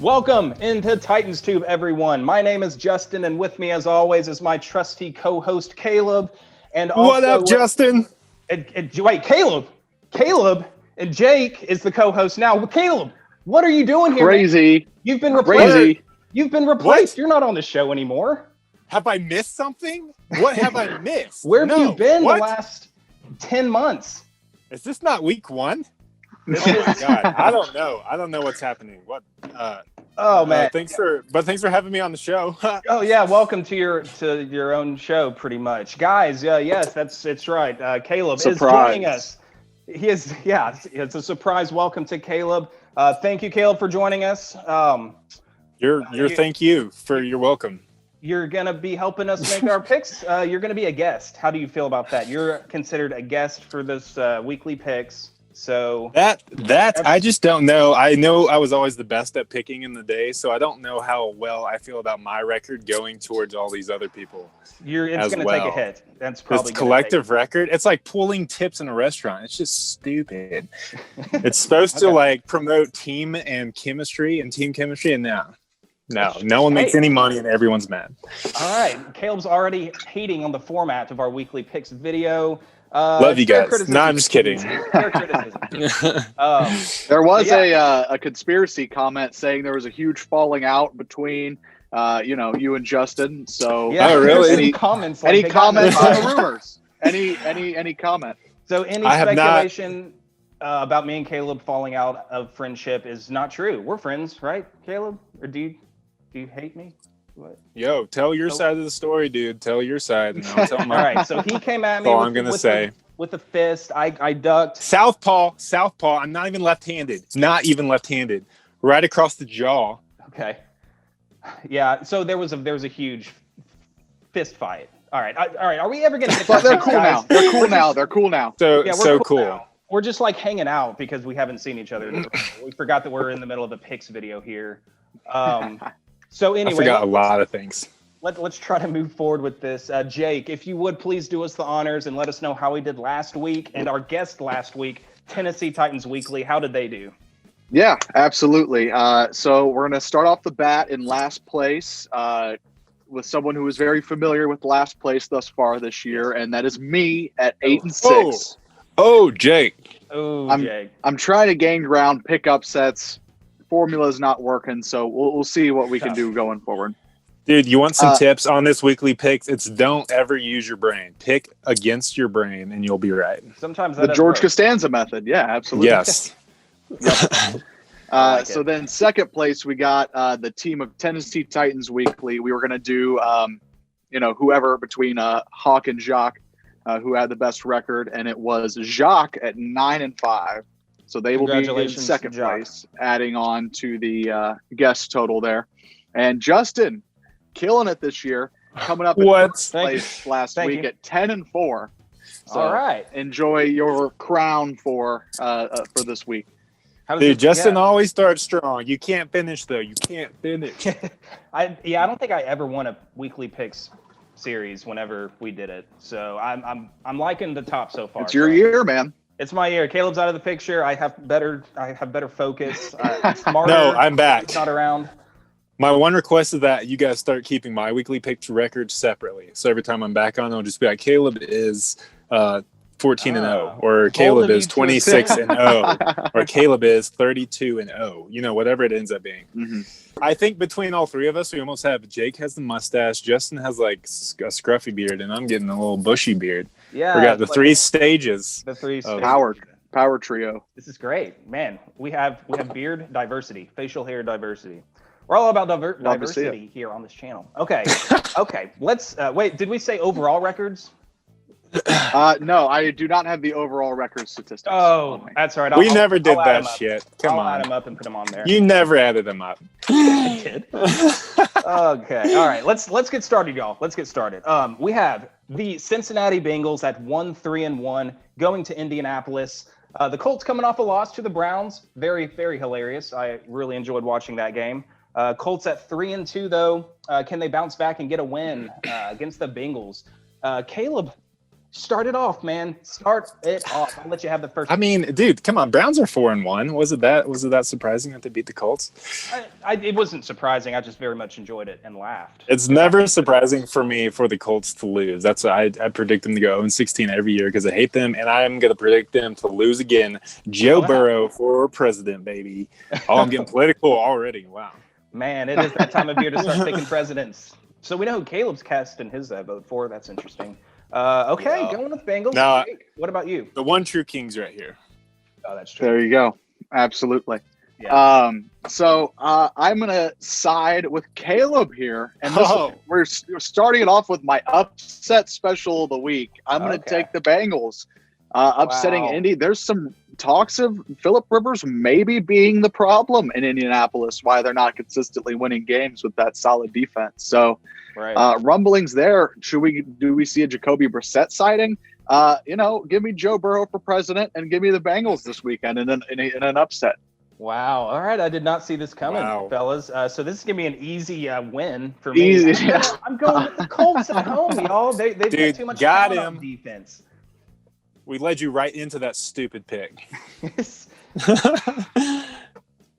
Welcome into Titans Tube, everyone. My name is Justin, and with me, as always, is my trusty co-host Caleb. And also, what up, Justin? Wait, Caleb and Jake is the co-host now. Caleb, what are you doing here? Crazy. Man? You've been replaced. Crazy. You've been replaced. What? You're not on the show anymore. Have I missed something? What have I missed? Where have you been what? the last 10 months? Is this not week one? Oh my god, I don't know. I don't know what's happening. What? Oh man! Thanks for having me on the show. Oh yeah, welcome to your own show, pretty much, guys. Yes, it's right. Caleb is joining us. He is. Yeah, it's a surprise welcome to Caleb. Thank you, Caleb, for joining us. Thank you for your welcome. You're gonna be helping us make our picks. You're gonna be a guest. How do you feel about that? You're considered a guest for this weekly picks. So that I just don't know. I know I was always the best at picking in the day, so I don't know how well I feel about my record going towards all these other people. It's going to take a hit. That's probably this collective record. It's like pulling tips in a restaurant. It's just stupid. It's supposed to like promote team and chemistry and team chemistry, and no one makes any money and everyone's mad. All right, Caleb's already hating on the format of our weekly picks video. Love you guys. No, I'm just kidding. There was a conspiracy comment saying there was a huge falling out between you and Justin. So yeah, really? Any comments? Any comments on the rumors? Any comment? So any speculation about me and Caleb falling out of friendship is not true. We're friends, right, Caleb? Or do you hate me? What? Yo, tell your side of the story, dude. Tell your side, and I'll tell mine. All right, so he came at me. All I'm gonna say with a fist. I ducked. Southpaw. I'm not even left-handed. Right across the jaw. Okay. Yeah. So there was a huge fist fight. All right. Are we ever gonna get? But they're cool now. They're cool now. So yeah, so cool. We're just like hanging out because we haven't seen each other. We forgot that we're in the middle of a picks video here. So anyway, I forgot a lot of things. Let's try to move forward with this. Jake, if you would please do us the honors and let us know how we did last week and our guest last week, Tennessee Titans Weekly. How did they do? Yeah, absolutely. So we're going to start off the bat in last place with someone who is very familiar with last place thus far this year, and that is me at 8-6. Oh, Jake. Jake. I'm trying to gain ground, pick upsets. Formula is not working, so we'll see what we can do going forward. Dude, you want some tips on this weekly picks? It's don't ever use your brain. Pick against your brain, and you'll be right. Sometimes the George Costanza method. Yeah, absolutely. Yes. So then second place, we got the team of Tennessee Titans Weekly. We were going to do, whoever between Hawk and Jacques who had the best record, and it was Jacques at 9-5. So they will be in second place, adding on to the guest total there. And Justin, killing it this year, coming up in first place last week at 10-4. So all right, enjoy your crown for this week. Dude, Justin always starts strong. You can't finish though. You can't finish. I don't think I ever won a weekly picks series whenever we did it. So I'm liking the top so far. It's your year, man. It's my year. Caleb's out of the picture. I have better focus. I'm smarter. No, I'm back. He's not around. My one request is that you guys start keeping my weekly picks records separately. So every time I'm back on, I'll just be like, Caleb is 14-0, or Caleb is 26-0, or Caleb is 32-0. You know, whatever it ends up being. Mm-hmm. I think between all three of us, we almost have Jake has the mustache, Justin has like a scruffy beard, and I'm getting a little bushy beard. Yeah, we got the three stages. The three stages. Power trio. This is great, man. We have beard diversity, facial hair diversity. We're all about diversity here on this channel. Okay, okay. Let's wait. Did we say overall records? No, I do not have the overall record statistics. Oh, that's all right. We never did that shit. Come on. I'll add them up and put them on there. You never added them up. I did. Okay. All right. Let's get started, y'all. Let's get started. We have the Cincinnati Bengals at 1-3-1 going to Indianapolis. The Colts coming off a loss to the Browns. Very, very hilarious. I really enjoyed watching that game. Colts at 3-2 though. Can they bounce back and get a win against the Bengals? Caleb, Start it off, man. Start it off. I'll let you have the first. I mean, dude, come on. Browns are 4-1. Was it that surprising that they beat the Colts? It wasn't surprising. I just very much enjoyed it and laughed. It's never surprising for me for the Colts to lose. That's why I predict them to go 0-16 every year because I hate them, and I'm going to predict them to lose again. Joe Burrow for president, baby. Oh, I'm getting political already. Wow. Man, it is that time of year to start picking presidents. So we know who Caleb's casting his vote for. That's interesting. Okay, going with Bengals. Now, what about you? The one true king's right here. Oh, that's true. There you go. Absolutely. Yeah. So I'm gonna side with Caleb here, and we're starting it off with my upset special of the week. I'm gonna take the Bengals, upsetting Indy. There's some talks of Phillip Rivers maybe being the problem in Indianapolis, why they're not consistently winning games with that solid defense. So. Right. Rumblings there. Do we see a Jacoby Brissett sighting? Give me Joe Burrow for president and give me the Bengals this weekend in an upset. Wow. All right. I did not see this coming, fellas. So this is going to be an easy win for me. Easy. I'm going with the Colts at home, y'all. They've got too much talent on defense. We led you right into that stupid pick.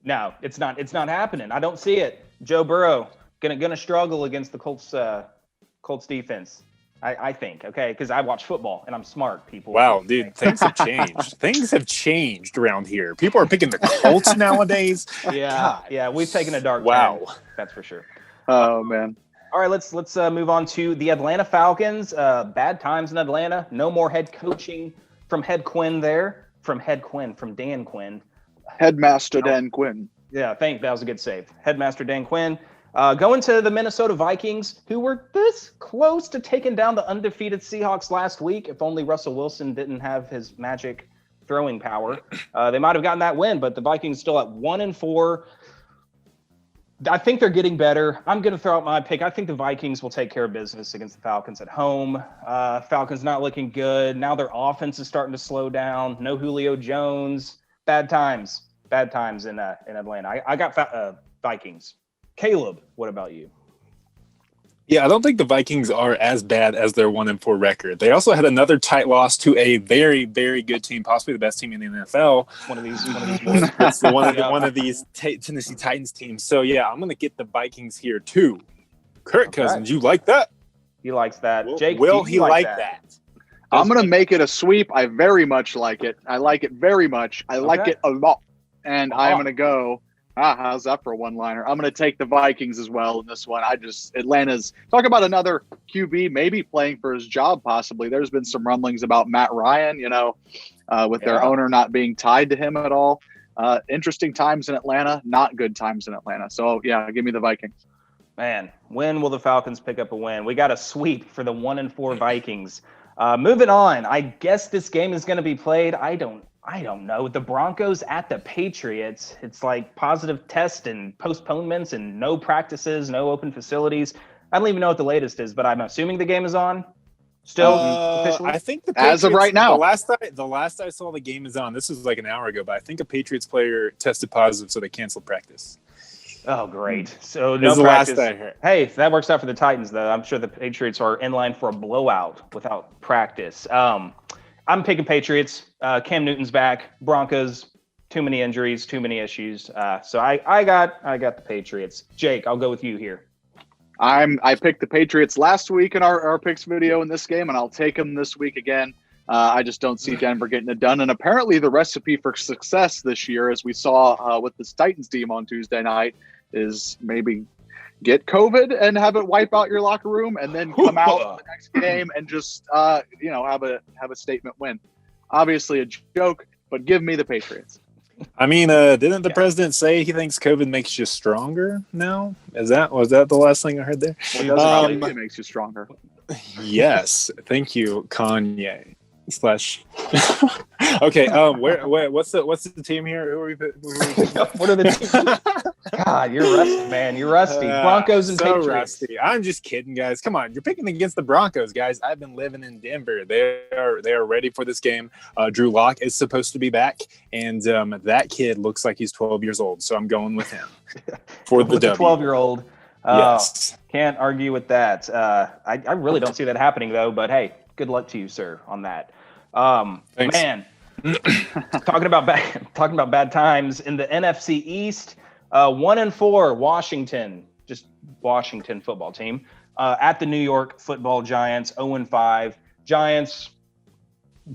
No, it's not. It's not happening. I don't see it. Joe Burrow. Gonna struggle against the Colts defense, I think. Okay, because I watch football and I'm smart, people. Wow, dude, things have changed. Things have changed around here. People are picking the Colts nowadays. Yeah, we've taken a dark turn. That's for sure. Oh man. All right, let's move on to the Atlanta Falcons. Bad times in Atlanta. No more head coaching from Dan Quinn. Headmaster Dan Quinn. Yeah, that was a good save. Headmaster Dan Quinn. Going to the Minnesota Vikings, who were this close to taking down the undefeated Seahawks last week. If only Russell Wilson didn't have his magic throwing power, they might have gotten that win. But the Vikings still at 1-4. I think they're getting better. I'm going to throw out my pick. I think the Vikings will take care of business against the Falcons at home. Falcons not looking good. Now their offense is starting to slow down. No Julio Jones. Bad times in Atlanta. I got Vikings. Caleb, what about you? Yeah, I don't think the Vikings are as bad as their 1-4 record. They also had another tight loss to a very, very good team, possibly the best team in the NFL. One of these one of these Tennessee Titans teams. So yeah, I'm gonna get the Vikings here too. Kirk Cousins, you like that? He likes that. Jake, will he like that? I'm gonna make it a sweep. I very much like it. I like it very much. I like it a lot, and I'm gonna go. How's that for a one-liner? I'm going to take the Vikings as well in this one. Atlanta's talk about another QB maybe playing for his job possibly. There's been some rumblings about Matt Ryan, with their owner not being tied to him at all. Interesting times in Atlanta, not good times in Atlanta. So, yeah, give me the Vikings. Man, when will the Falcons pick up a win? We got a sweep for the 1-4 Vikings. Moving on, I guess this game is going to be played. I don't know. The Broncos at the Patriots. It's like positive tests and postponements and no practices, no open facilities. I don't even know what the latest is, but I'm assuming the game is on still officially. I think the Patriots, as of right now. The last I saw the game is on. This was like an hour ago, but I think a Patriots player tested positive, so they canceled practice. Oh, great. So no practice. Last I heard. Hey, if that works out for the Titans, though, I'm sure the Patriots are in line for a blowout without practice. I'm picking Patriots. Cam Newton's back. Broncos, too many injuries, too many issues. So I got the Patriots. Jake, I'll go with you here. I picked the Patriots last week in our picks video in this game, and I'll take them this week again. I just don't see Denver getting it done. And apparently the recipe for success this year, as we saw with this Titans team on Tuesday night, is maybe get COVID and have it wipe out your locker room and then come out in the next game and just, have a statement win. Obviously a joke, but give me the Patriots. I mean, didn't the president say he thinks COVID makes you stronger now? Was that the last thing I heard there? Well, it makes you stronger. Yes. Thank you, Kanye. Okay. What's the team here? Who are we what are the teams? God, you're rusty, man. You're rusty. Broncos and Patriots. Rusty. I'm just kidding, guys. Come on, you're picking against the Broncos, guys. I've been living in Denver. They are ready for this game. Drew Lock is supposed to be back, and that kid looks like he's 12 years old. So I'm going with him for the W. 12-year-old. Yes. Can't argue with that. I really don't see that happening, though. But hey, good luck to you, sir, on that. Thanks. Man, talking about bad times in the NFC East. 1-4 Washington, just Washington football team at the New York Football Giants. 0-5 Giants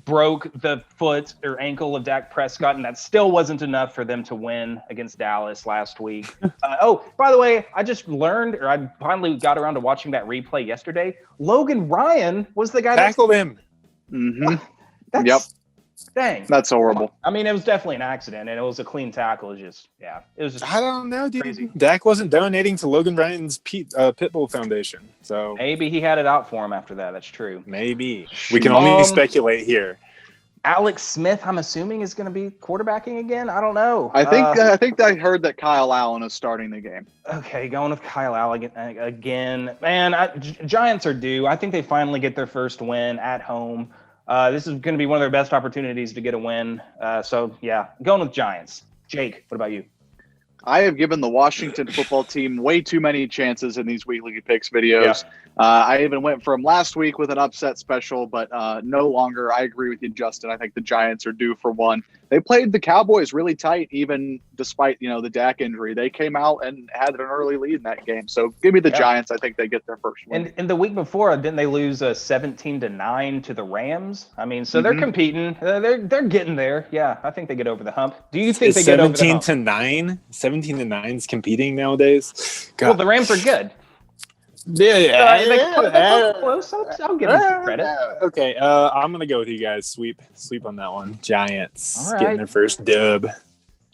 broke the foot or ankle of Dak Prescott, and that still wasn't enough for them to win against Dallas last week. By the way, I just learned, or I finally got around to watching that replay yesterday. Logan Ryan was the guy that tackled him. Mm-hmm. Yep. Dang. That's horrible. I mean, it was definitely an accident, and it was a clean tackle. It was just I don't know, dude. crazy. Dak wasn't donating to Logan Ryan's Pitbull Foundation, so Maybe he had it out for him after that. That's true. maybe we can only speculate here. Alex Smith, I'm assuming, is going to be quarterbacking again. I don't know. I think I heard that Kyle Allen is starting the game. Okay, going with Kyle Allen again. Man, Giants are due. I think they finally get their first win at home. This is going to be one of their best opportunities to get a win. So, yeah, going with Giants. Jake, what about you? I have given the Washington football team way too many chances in these weekly picks videos. Yeah. I even went from last week with an upset special, but no longer. I agree with you, Justin. I think the Giants are due for one. They played the Cowboys really tight, even despite the Dak injury. They came out and had an early lead in that game. So give me the Giants. I think they get their first win. And the week before, didn't they lose 17-9 to the Rams? I mean, so they're competing. They're getting there. Yeah, I think they get over the hump. Do you think they get over the hump? 17-9? 17-9 is competing nowadays. God. Well, the Rams are good. They close. I'll give them some credit. Okay, I'm gonna go with you guys. Sweep on that one. Giants All right. getting their first dub.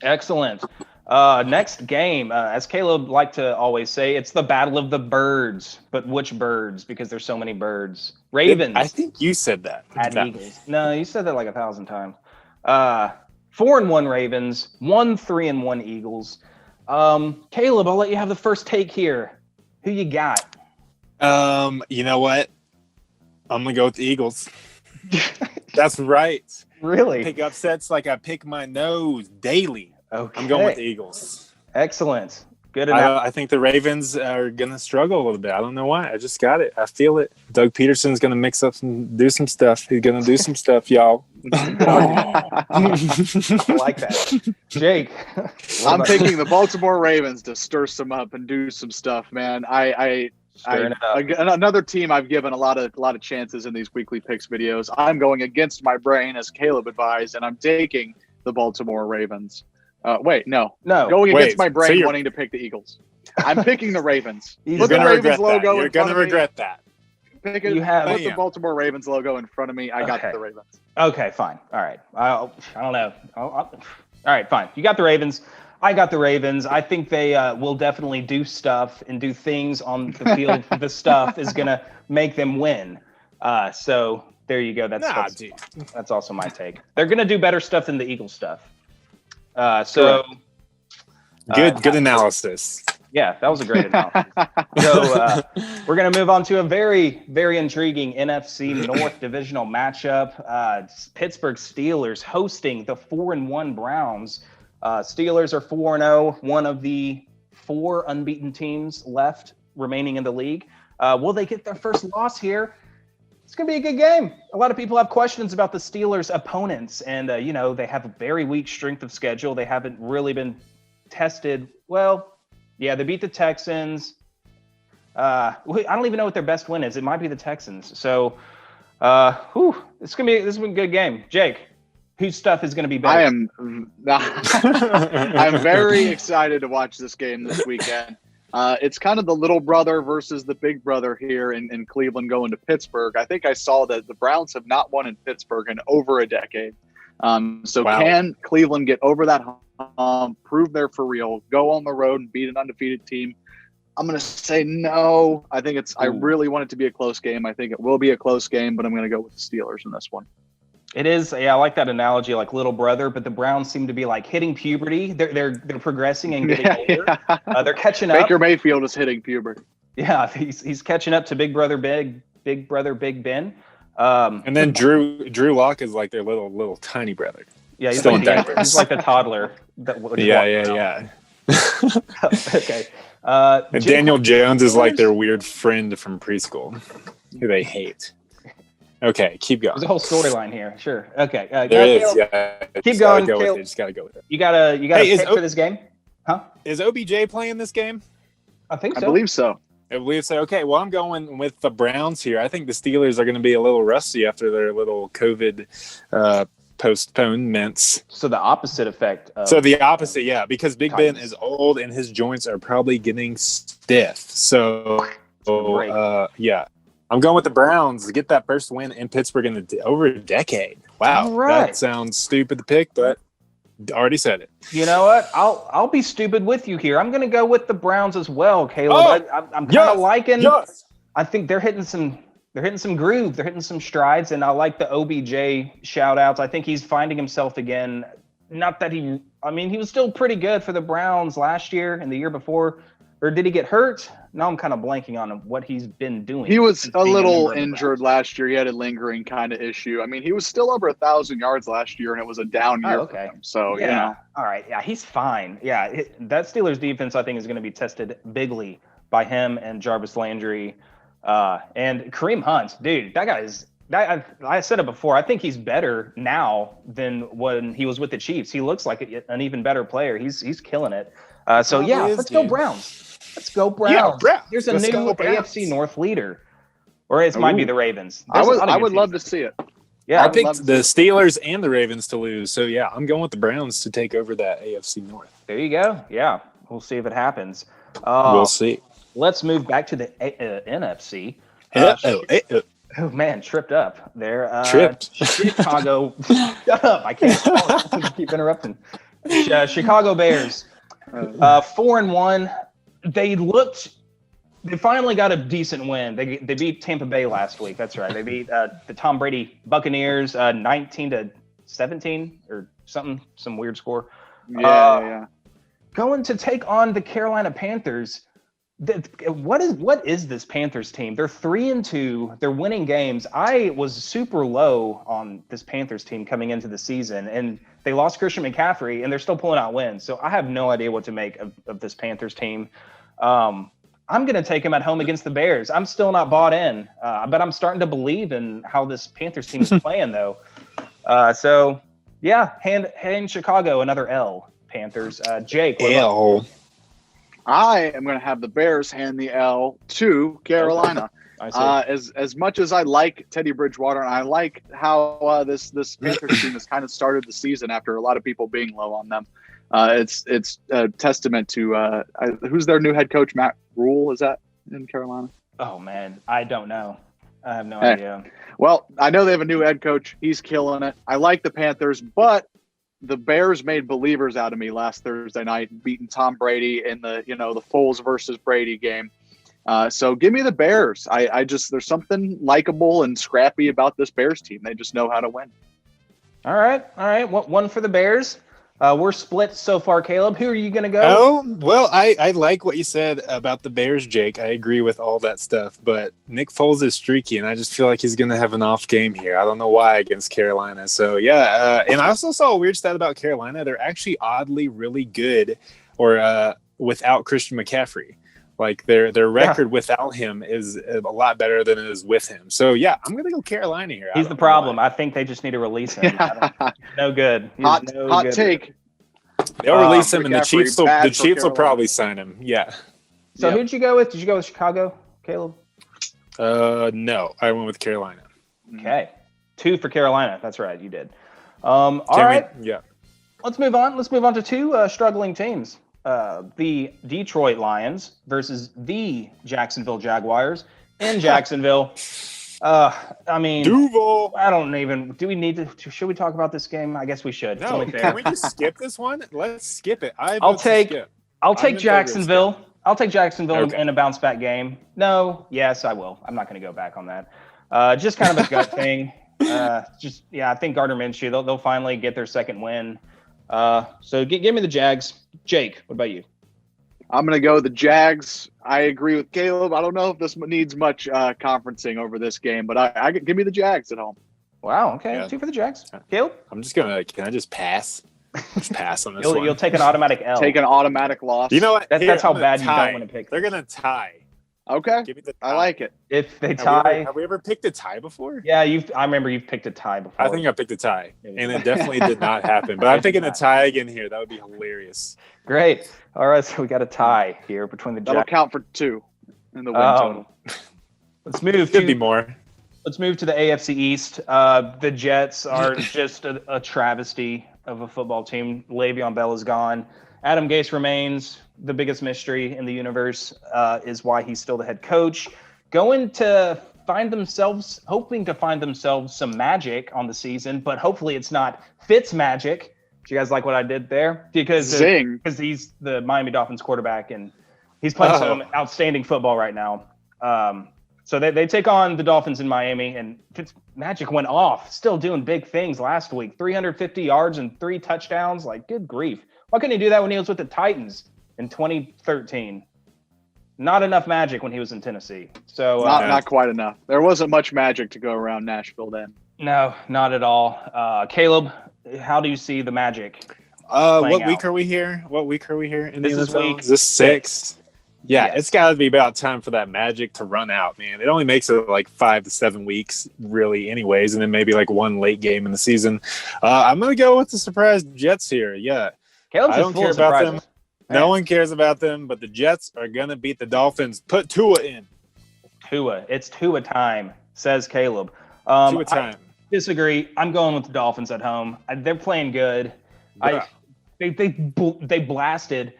Excellent. Next game, as Caleb liked to always say, it's the battle of the birds. But which birds? Because there's so many birds. Ravens. I think you said that. At Eagles. No, you said that like 1,000 times. 4-1 Ravens, 3-1 Eagles. Caleb, I'll let you have the first take here. Who you got? You know what? I'm gonna go with the Eagles. That's right. Really? Pick upsets like I pick my nose daily. Okay. I'm going with the Eagles. Excellent. Good enough. I think the Ravens are gonna struggle a little bit. I don't know why. I just got it. I feel it. Doug Peterson's gonna mix up do some stuff. He's gonna do some stuff, y'all. I like that. Jake. I'm picking the Baltimore Ravens to stir some up and do some stuff, man. Another team I've given a lot of chances in these weekly picks videos. I'm going against my brain, as Caleb advised, and I'm taking the Baltimore Ravens. No. Going against my brain, wanting to pick the Eagles. I'm picking the Ravens. Put the Ravens logo. You're gonna regret that. Put the Baltimore Ravens logo in front of me. I got the Ravens. Okay, fine. All right. I don't know. All right, fine. You got the Ravens. I got the Ravens. I think they will definitely do stuff and do things on the field. The stuff is going to make them win. So there you go. That's also my take. They're going to do better stuff than the Eagles stuff. Good analysis. Yeah, that was a great analysis. So we're going to move on to a very, very intriguing NFC North divisional matchup. Pittsburgh Steelers hosting the 4-1 Browns. Steelers are 4-0, one of the 4 unbeaten teams left remaining in the league. Will they get their first loss here? It's going to be a good game. A lot of people have questions about the Steelers' opponents, and they have a very weak strength of schedule. They haven't really been tested. Well, yeah, they beat the Texans. I don't even know what their best win is. It might be the Texans. So, this is gonna be a good game. Jake, whose stuff is going to be better? I'm very excited to watch this game this weekend. It's kind of the little brother versus the big brother here in Cleveland going to Pittsburgh. I think I saw that the Browns have not won in Pittsburgh in over a decade. Can Cleveland get over that hump, prove they're for real, go on the road and beat an undefeated team? I'm going to say no. I think I really want it to be a close game. I think it will be a close game, but I'm going to go with the Steelers in this one. It is. Yeah, I like that analogy, like little brother, but the Browns seem to be like hitting puberty. They're progressing and getting older. They're catching up. Baker Mayfield is hitting puberty. Yeah, he's catching up to Big Brother Big Ben. And then Drew Lock is like their little tiny brother. Yeah, he's still like, in diapers. He's like the toddler. Yeah. Okay. And Daniel Jones is like their weird friend from preschool who they hate. Okay, keep going. There's a whole storyline here. Sure. Okay. There is. Yeah. Keep going. Just gotta go with it. You gotta pick for this game, huh? Is OBJ playing this game? I think so. I believe so. I believe so. Okay, well, I'm going with the Browns here. I think the Steelers are going to be a little rusty after their little COVID postponements. So the opposite effect. So the opposite, yeah, because Big Ben is old and his joints are probably getting stiff. So, yeah, I'm going with the Browns to get that first win in Pittsburgh in over a decade. Wow, that sounds stupid to pick, but already said it. You know what? I'll be stupid with you here. I'm going to go with the Browns as well, Caleb. I'm kind of liking. Yes. I think they're hitting some groove. They're hitting some strides, and I like the OBJ shout outs. I think he's finding himself again. Not that he was still pretty good for the Browns last year and the year before. Or did he get hurt? Now I'm kind of blanking on what he's been doing. He was a little injured last year. He had a lingering kind of issue. I mean, he was still over 1,000 yards last year, and it was a down year for him. So, yeah. All right. Yeah, he's fine. Yeah, that Steelers defense, I think, is going to be tested bigly by him and Jarvis Landry. And Kareem Hunt, dude, that guy is – I said it before. I think he's better now than when he was with the Chiefs. He looks like an even better player. He's killing it. Let's go Browns. Let's go Browns. Yeah, Browns. Here's a new AFC North leader. Or it might be the Ravens. I would love to see it. Yeah, I picked the Steelers and the Ravens to lose. So, yeah, I'm going with the Browns to take over that AFC North. There you go. Yeah, we'll see if it happens. We'll see. Let's move back to the NFC. Oh, man, tripped up there. Tripped. Chicago. Shut up. I can't talk. I keep interrupting. Chicago Bears. 4-1. They finally got a decent win. They beat Tampa Bay last week. That's right. They beat the Tom Brady Buccaneers 19-17 or something, some weird score. Yeah. Going to take on the Carolina Panthers. What is this Panthers team? They're 3-2. They're winning games. I was super low on this Panthers team coming into the season, and they lost Christian McCaffrey, and they're still pulling out wins. So I have no idea what to make of this Panthers team. I'm going to take him at home against the Bears. I'm still not bought in, but I'm starting to believe in how this Panthers team is playing, though. So, yeah, hand Chicago another L, Panthers. Jake, what L. I am going to have the Bears hand the L to Carolina. As much as I like Teddy Bridgewater, and I like how this Panthers team has kind of started the season after a lot of people being low on them. It's a testament to who's their new head coach, Matt Rule, is that in Carolina? Oh, man, I don't know. I have no idea. Well, I know they have a new head coach. He's killing it. I like the Panthers, but the Bears made believers out of me last Thursday night, beating Tom Brady in the Foles versus Brady game. So give me the Bears. I just there's something likable and scrappy about this Bears team. They just know how to win. All right. One for the Bears. We're split so far, Caleb. Who are you going to go? Oh, well, I like what you said about the Bears, Jake. I agree with all that stuff, but Nick Foles is streaky, and I just feel like he's going to have an off game here. I don't know why against Carolina. So, yeah, and I also saw a weird stat about Carolina. They're actually oddly really good without Christian McCaffrey. Like, their record without him is a lot better than it is with him. So, yeah, I'm going to go Carolina here. He's the problem. I think they just need to release him. No good. Hot take. They'll release him, and the Chiefs will probably sign him. Yeah. So, who'd you go with? Did you go with Chicago, Caleb? No, I went with Carolina. Okay. 2 for Carolina. That's right. You did. All right. Yeah. Let's move on. Let's move on to 2 struggling teams. The Detroit Lions versus the Jacksonville Jaguars in Jacksonville. Duval. I don't even. Do we need to? Should we talk about this game? I guess we should. No, can we just skip this one? Let's skip it. I'll take Jacksonville. I'll take Jacksonville in a bounce back game. No, yes, I will. I'm not going to go back on that. Just kind of a gut thing. I think Gardner Minshew. They'll finally get their second win. So give me the Jags. Jake, what about you? I'm going to go the Jags. I agree with Caleb. I don't know if this needs much conferencing over this game, but I give me the Jags at home. Wow. Okay. Yeah. 2 for the Jags. Caleb? I'm just going to – can I just pass? Just pass on this one. You'll take an automatic L. Take an automatic loss. You know what? That's how bad you don't want to pick. They're going to tie. Okay. Give me the I tie. like it. If they tie, Have we ever picked a tie before? yeah, I remember you've picked a tie before. I think I picked a tie, and it definitely did not happen. But I'm picking a tie again here. That would be hilarious. Great. All right, so we got a tie here between the That'll Jags. count for 2 in the win total. Let's move Could be more. Let's move to the AFC East. The Jets are just a travesty of a football team. Le'Veon Bell is gone. Adam Gase remains. The biggest mystery in the universe is why he's still the head coach. Hoping to find themselves some magic on the season, but hopefully it's not Fitz magic. Do you guys like what I did there? Because he's the Miami Dolphins quarterback and he's playing some outstanding football right now. So they take on the Dolphins in Miami, and Fitzmagic went off, still doing big things last week. 350 yards and 3 touchdowns. Like, good grief. Why couldn't he do that when he was with the Titans in 2013? Not enough magic when he was in Tennessee. So not quite enough. There wasn't much magic to go around Nashville then. No, not at all. Caleb, how do you see the magic? What week are we here? In This is NFL? week Is this 6? Yeah, Yes. It's got to be about time for that magic to run out, man. It only makes it like 5 to 7 weeks, really, anyways, and then maybe like one late game in the season. I'm going to go with the surprise Jets here. Yeah. Caleb's I don't care about them. No one cares about them, but the Jets are going to beat the Dolphins. Put Tua in. It's Tua time, says Caleb. Tua time. I disagree. I'm going with the Dolphins at home. They're playing good. Yeah. They blasted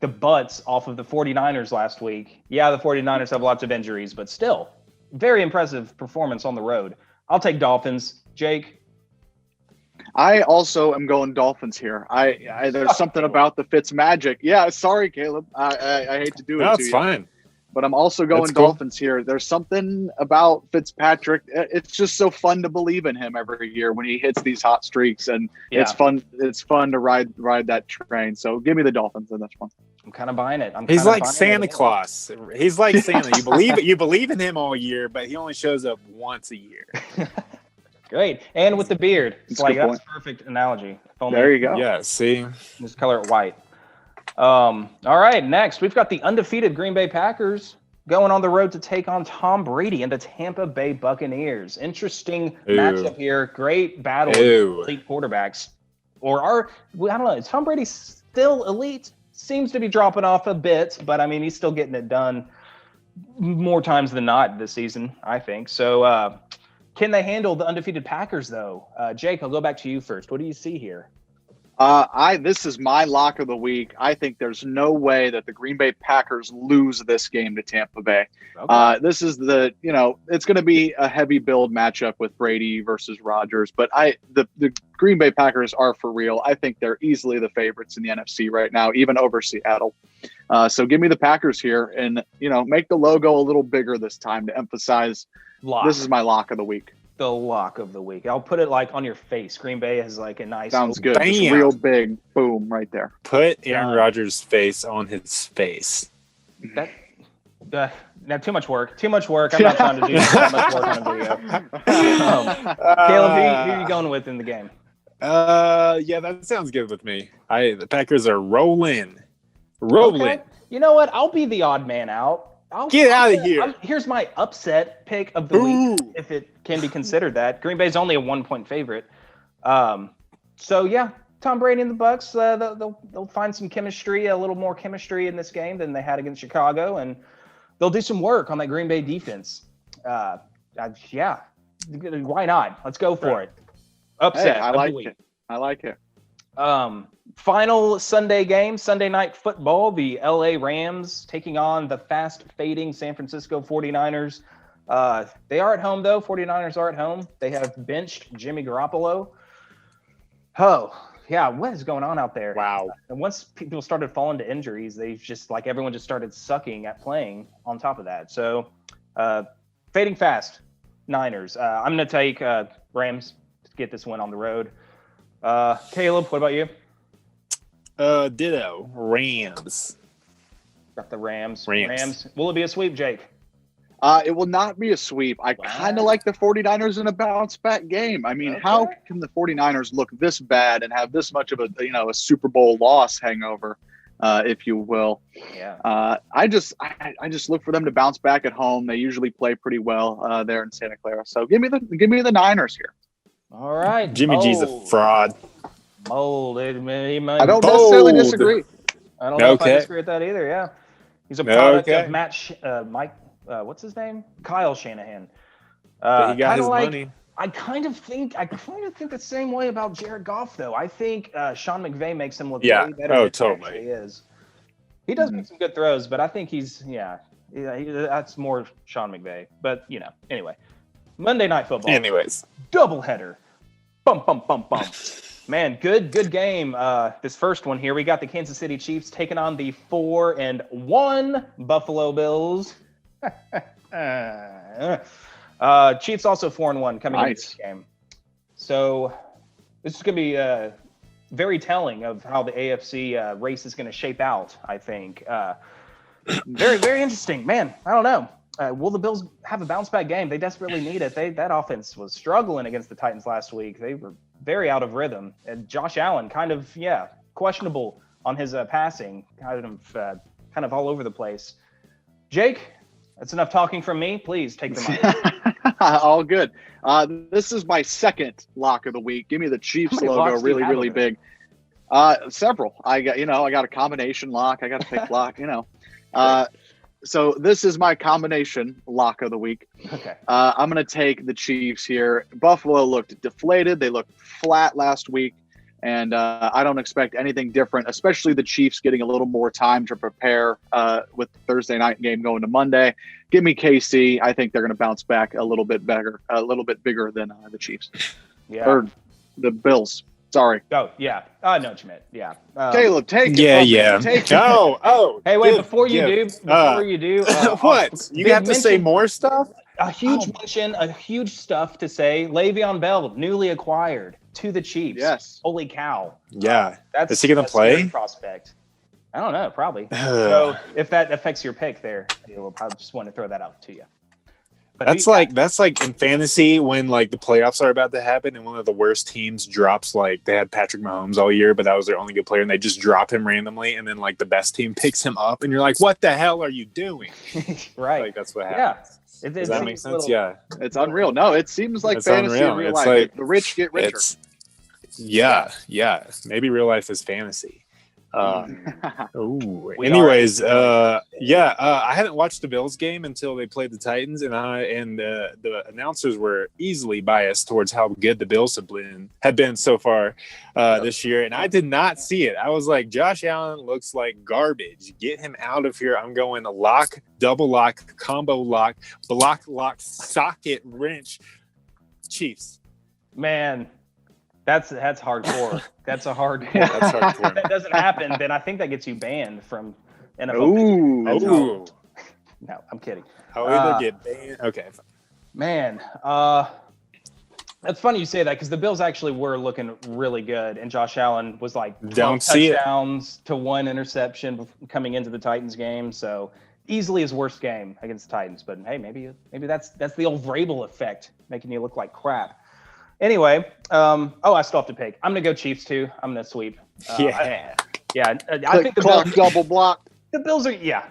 the butts off of the 49ers last week. Yeah, the 49ers have lots of injuries, but still, very impressive performance on the road. I'll take Dolphins. Jake? I also am going Dolphins here. There's something about the Fitz magic. Yeah, sorry, Caleb. I hate to do it to you. No, it's fine. But I'm also going That's cool. Dolphins here. There's something about Fitzpatrick. It's just so fun to believe in him every year when he hits these hot streaks, and it's fun. It's fun to ride that train. So give me the Dolphins in this one. I'm kind of buying it. He's like Santa Claus. He's like Santa. You believe in him all year, but he only shows up once a year. Great. And with the beard. It's like, that's point. a perfect analogy. There you go. Yeah, see? Just color it white. All right, next, we've got the undefeated Green Bay Packers going on the road to take on Tom Brady and the Tampa Bay Buccaneers. Interesting matchup here. Great battle of elite quarterbacks. I don't know, is Tom Brady still elite? Seems to be dropping off a bit, but I mean, he's still getting it done more times than not this season, I think. So can they handle the undefeated Packers, though? Jake, I'll go back to you first. What do you see here? This is my lock of the week. I think there's no way that the Green Bay Packers lose this game to Tampa Bay. Okay. This is it's going to be a heavy build matchup with Brady versus Rodgers, but the Green Bay Packers are for real. I think they're easily the favorites in the NFC right now, even over Seattle. So give me the Packers here and, make the logo a little bigger this time to emphasize this is my lock of the week. The lock of the week. I'll put it like on your face. Green Bay has like a nice. Sounds good. Just real big boom right there. Put Aaron Rodgers' face on his face. Now too much work. I'm not trying to do that much work on a video. Caleb, who are you going with in the game? Yeah, that sounds good with me. The Packers are rolling. Okay. You know what? I'll be the odd man out. Get out of here. Here's my upset pick of the week, if it can be considered that. Green Bay's only a 1-point favorite. So, yeah, Tom Brady and the Bucs, they'll find some chemistry, a little more chemistry in this game than they had against Chicago, and they'll do some work on that Green Bay defense. Yeah, why not? Let's go for it. Upset. Hey, I like it. Final Sunday game, Sunday Night Football, the LA Rams taking on the fast-fading San Francisco 49ers. They are at home, though. 49ers are at home. They have benched Jimmy Garoppolo. Oh, yeah, what is going on out there? Wow. And once people started falling to injuries, they've just, everyone just started sucking at playing on top of that. So, fading fast, Niners. I'm going to take Rams to get this win on the road. Caleb, what about you? Ditto. Rams. Got the Rams. Will it be a sweep, Jake? It will not be a sweep. I kind of like the 49ers in a bounce-back game. I mean, how can the 49ers look this bad and have this much of a Super Bowl loss hangover? if you will. Yeah. I just look for them to bounce back at home. They usually play pretty well there in Santa Clara. So give me the Niners here. All right. Jimmy G's a fraud. Mold. I don't necessarily disagree. I don't know if I disagree with that either. Yeah. He's a product of Mike. What's his name? Kyle Shanahan. But he got his money. I kind of think the same way about Jared Goff, though. I think Sean McVay makes him look way better than totally. he is. He does make some good throws, but I think that's more Sean McVay. But anyway, Monday Night Football. Anyways, doubleheader. Bum bum bum bum. Man, good game. This first one here, we got the Kansas City Chiefs taking on the 4-1 Buffalo Bills. Chiefs also 4-1 coming into this game. So this is going to be very telling of how the AFC race is going to shape out, I think. Very, very interesting. Man, I don't know. Will the Bills have a bounce-back game? They desperately need it. That offense was struggling against the Titans last week. They were very out of rhythm. And Josh Allen kind of, questionable on his passing, kind of all over the place. Jake, that's enough talking from me. Please take the mic. All good. This is my second lock of the week. Give me the Chiefs logo, really, really big. Several. I got a combination lock. I got a pick lock. So this is my combination lock of the week. Okay. I'm going to take the Chiefs here. Buffalo looked deflated. They looked flat last week. And I don't expect anything different, especially the Chiefs getting a little more time to prepare with the Thursday night game going to Monday. Give me KC. I think they're going to bounce back a little bit better, a little bit bigger than the Chiefs. Yeah. Or the Bills. Sorry. Oh, yeah. I know what you meant. Yeah. Caleb, take it. Yeah. Take it. Oh. Hey, wait, before you do. What? You have to say more stuff? A huge mention, a huge stuff to say. Le'Veon Bell, newly acquired to the Chiefs. Yes. Holy cow. Yeah. Is he going to play? Prospect. I don't know, probably. So if that affects your pick there, I just want to throw that out to you. But that's like in fantasy when like the playoffs are about to happen and one of the worst teams drops, like they had Patrick Mahomes all year, but that was their only good player, and they just drop him randomly, and then like the best team picks him up, and you're like, what the hell are you doing? Right. Like that's what happens. Yeah. Does that make sense? Yeah. It's unreal. No, it seems like fantasy in real life. Like, the rich get richer. Yeah. Maybe real life is fantasy. Anyways, I haven't watched the Bills game until they played the Titans, and the announcers were easily biased towards how good the Bills have been so far this year, and I did not see it. I was like, Josh Allen looks like garbage. Get him out of here. I'm going lock, double lock, combo lock, block, lock, socket, wrench, Chiefs. Man. That's hardcore. That's a hard. That's hardcore. If that doesn't happen, then I think that gets you banned from NFL. Ooh. No, I'm kidding. I'll either get banned. Okay. Man, that's funny you say that because the Bills actually were looking really good, and Josh Allen was like 12 touchdowns to 1 interception coming into the Titans game. So easily his worst game against the Titans. But hey, maybe that's the old Vrabel effect, making you look like crap. Anyway, I still have to pick. I'm going to go Chiefs, too. I'm going to sweep. I think the clock Bills, double block. The Bills are,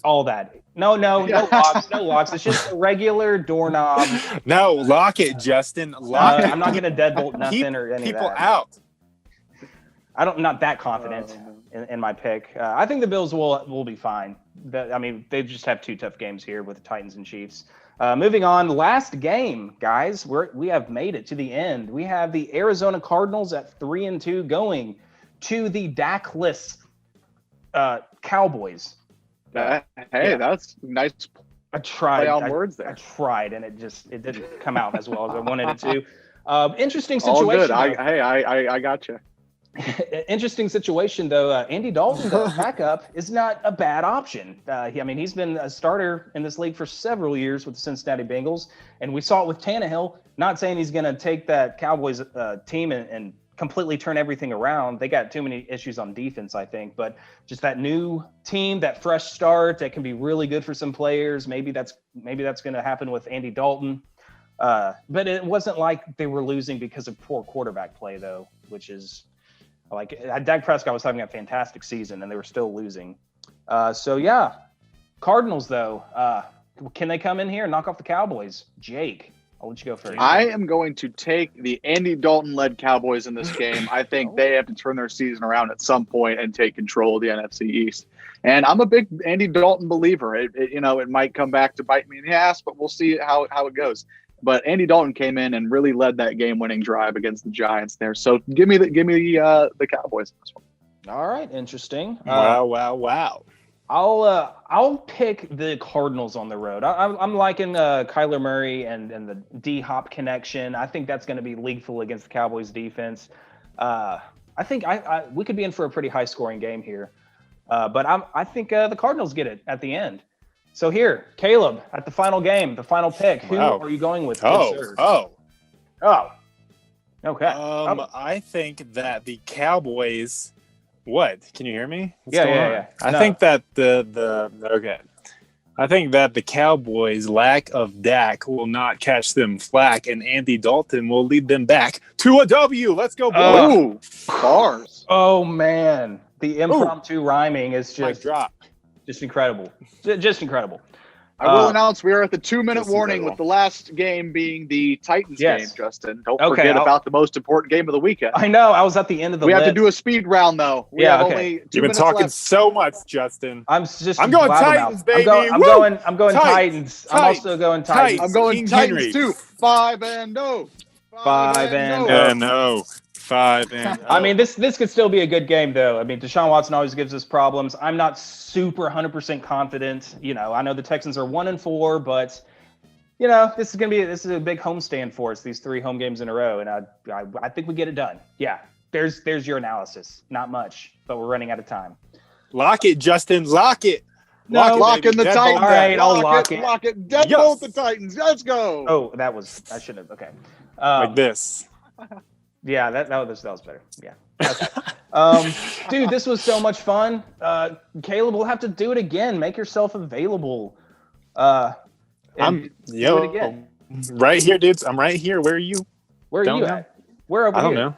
all that. No locks. It's just a regular doorknob. No, lock it, Justin. Lock it. I'm not going to deadbolt nothing or any people of that. Out. I'm not that confident in my pick. I think the Bills will be fine. They just have 2 tough games here with the Titans and Chiefs. Moving on, last game, guys. We have made it to the end. We have the Arizona Cardinals at 3-2 going to the Dak-less Cowboys. That's nice. I tried. Play on words there. I tried, and it didn't come out as well as I wanted it to. Interesting situation. All good. I got you. Interesting situation, though. Andy Dalton, the backup, is not a bad option. He's been a starter in this league for several years with the Cincinnati Bengals, and we saw it with Tannehill. Not saying he's going to take that Cowboys team and completely turn everything around. They got too many issues on defense, I think, but just that new team, that fresh start, that can be really good for some players. Maybe that's going to happen with Andy Dalton. But it wasn't like they were losing because of poor quarterback play, though, which is Like Dak Prescott was having a fantastic season, and they were still losing. So yeah, Cardinals though, can they come in here and knock off the Cowboys? Jake, I'll let you go first. I am going to take the Andy Dalton-led Cowboys in this game. I think they have to turn their season around at some point and take control of the NFC East. And I'm a big Andy Dalton believer. It might come back to bite me in the ass, but we'll see how it goes. But Andy Dalton came in and really led that game-winning drive against the Giants there. So give me the Cowboys in this one. All right, interesting. Wow. I'll pick the Cardinals on the road. I'm liking Kyler Murray and the D-Hop connection. I think that's going to be lethal against the Cowboys defense. I think we could be in for a pretty high-scoring game here. But I think the Cardinals get it at the end. So here, Caleb, at the final game, the final pick, who are you going with? Oh. Okay. I think that the Cowboys. What? Can you hear me? Yeah. I think that I think that the Cowboys' lack of Dak will not catch them flack, and Andy Dalton will lead them back to a W. Let's go, boys! Bars. Oh man, the impromptu rhyming is just incredible. Just incredible. I will announce we are at the 2-minute warning with the last game being the Titans game, Justin. Don't forget about the most important game of the weekend. I know. I was at the end of the list. We have to do a speed round, though. You've been talking so much, Justin. I'm going Titans, baby. I'm going Titans. I'm also going Titans. I'm going Titans, too. 5-0. 5-0. I mean, this could still be a good game, though. I mean, Deshaun Watson always gives us problems. I'm not super 100% confident. I know the Texans are 1-4, but this is a big homestand for us. These 3 home games in a row, and I think we get it done. Yeah, there's your analysis. Not much, but we're running out of time. Lock it, Justin. Lock it. Lock in the Titans. All right, I'll lock it. Lock it. Deadbolt the Titans. Let's go. Oh, I should have. Okay. Like this. Yeah, that was better. Yeah. Okay. Dude, this was so much fun. Caleb, we'll have to do it again. Make yourself available. Do it again. Right here, dudes. I'm right here. Where are you? Where are you at? We're over here. I don't know.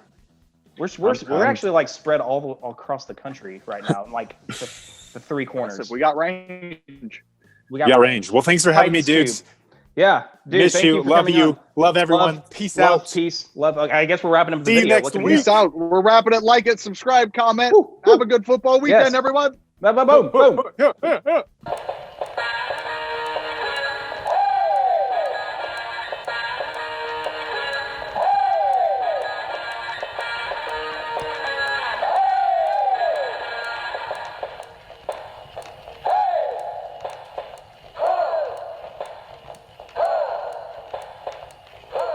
We're actually like spread all across the country right now, like the 3 corners. We got range. We got range. Well, thanks for having me, dudes. Yeah, dude. Miss you. Love you. Love everyone. Peace out. Peace. Love. Okay, I guess we're wrapping up the See video. you next week. Peace out. We're wrapping it. Like it. Subscribe. Comment. Have a good football weekend, everyone. Boom.